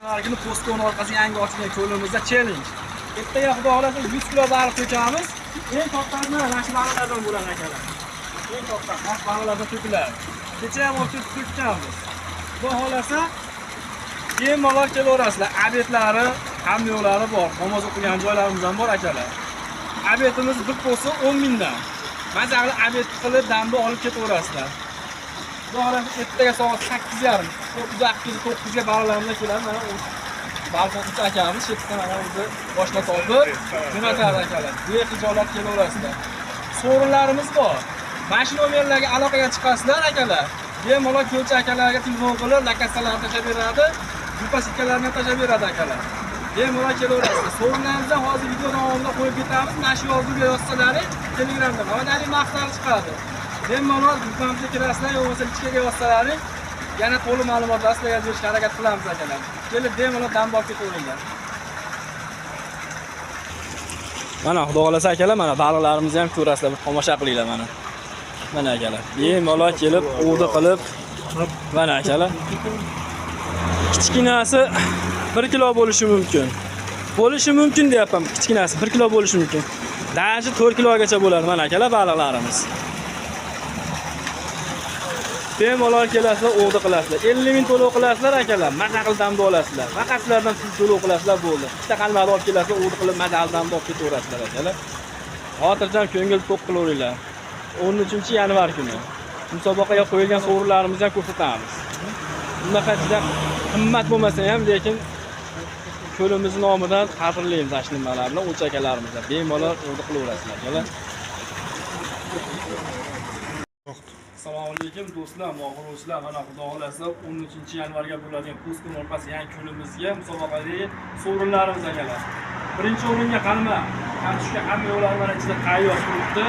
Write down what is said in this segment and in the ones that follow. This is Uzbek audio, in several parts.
Nargini postko'ning orqasiga yangi ochilgan ko'limizda challenge. Ertaga xudo xolasa 100 kilo baliq ko'chamiz. Eng kattasi mana shu baliqlardan bo'ladi akalar. Eng kattasi mana shu baliqlardan to'kiladi. Kecha ham o'tib to'kkanmiz. Xudo xolasa bemalol kelaverasizlar. Obetlari, hamyolari bor. Namoz o'qigan joylarimiz ham bor akalar. Obetimiz bir po'si 10 mingdan. Maza qilib obet qilib damda olib ketaverasizlar. Xudo xolasa ertaga soat 8:30, 9:00 ga baliqlarimiz keladi. Mana balkonchi akamiz chetdan mana o'zi boshlab oldi. Jo'natadi akalar. Bexijolat kelaverasizlar. Sovrinlarimiz bor. Mana shu nomerlarga aloqaga chiqasizlar akalar. Bemalol ko'cha akalarga telefon qilib, lokatsiyalarni tashab beradi, yupasitkalarni tashab beradi akalar. Bemalol kelaverasizlar. Sovrinlarimizni hozir video davomida qo'yib ketamiz. Mana shu yozuvga yozsalaring, Telegramda mana maqtlar chiqadi. Bemalol do'konimizga kirasizlar, yo'qsa ichkiga yozsalaring, yana to'liq ma'lumotlar sizlarga berishga harakat qilamiz akalar. Kelib bemalol dam olib ketaveringlar. Mana xudo xolasa akalar, mana baliqlarimizni ham ko'rasizlar, bir tomosha qilinglar mana. Mana akalar, bemalol kelib, o'g'di qilib, mana akalar. Kichkinasi 1 kilo bo'lishi mumkin. Bo'lishi mumkin deyapman, kichkinasi 1 kilo bo'lishi mumkin. Dashi 4 kilogacha bo'ladi mana akalar baliqlarimiz. Bemalol kelasizlar, o'g'di qilasizlar. 50 ming to'lov qilasizlar akalar, mazaqil damda olasizlar. Faqat sizlardan pul to'lov qilasizlar bo'ldi. Bitta qalmaqni olib kelasizlar, o'g'di qilib mazaqil damda olib ketaverasizlar akalar. Xotirjam ko'ngil to'q qilaveringlar. 13-yanvar kuni musobaqaga qo'yilgan sovrinlarimizni ham ko'rsatamiz. Bunaqa juda qimmat bo'lmasa ham, lekin ko'limiz nomidan qadrlaymiz ashnimalarni, o'chakalarimizga. Bemalol o'g'di qilaverasizlar akalar. Assalomu alaykum do'stlar, mag'rurlar. Mana xudo xolasa 13-yanvarga bo'ladigan postko'ning orqasi yangi ko'limizga musobaqadagi sovrinlarimiz akalar. Birinchi o'ringa qalma, kartoshka hamyolari mana ichida tayyor turibdi.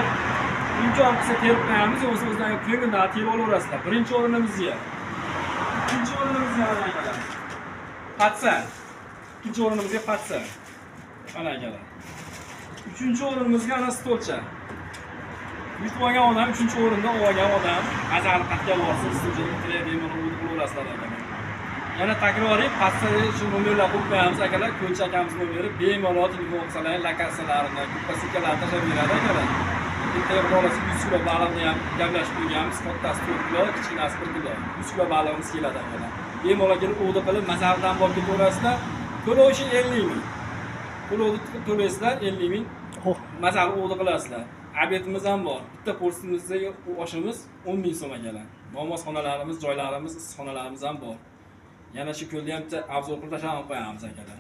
Imkon qilsa terib qo'yamiz, yo'qsa o'zdan ko'ngildan terib olaverasizlar. Birinchi o'rinimizga. Ikkinchi o'rinimizga akalar. Patsa. Ikkinchi o'rinimizga patsa. Mana akalar. Uchinchi o'rinimizga ana stolcha. Yutib olgan odam 3-o'rinda olgan odam azali qatga borsa, sizga bemalol o'tib qo'yaverasizlar akalar. Yana takroriy patsada shu nomerlar qo'yib qo'yamiz akalar. Ko'lchi akamiz nomeri bemalol telefon qilsalaring, lokatsiyalarini, kupasikalarni tashab beradi akalar. Bitta bo'lsa 100 kilo baliqni ham gaplashib qo'yganmiz. Kattasi 4 kilo, kichkinasi 1 kilo. 100 kilo baliqimiz keladi akalar. Bemalol kelib o'g'di qilib, mazaldan olib ketaverasizlar. To'lovi 50 ming. To'lovni to'laysizlar 50 ming. Mazal o'g'di qilasizlar. Obetimiz ham bor. Bitta porsiyamizdagi oshimiz 10 ming so'm akalar. Namozxonalarimiz, joylarimiz, issiqxonalarimiz ham bor. Yana shu ko'lda ham bitta obzor qilib tashlab qo'yamiz akalar.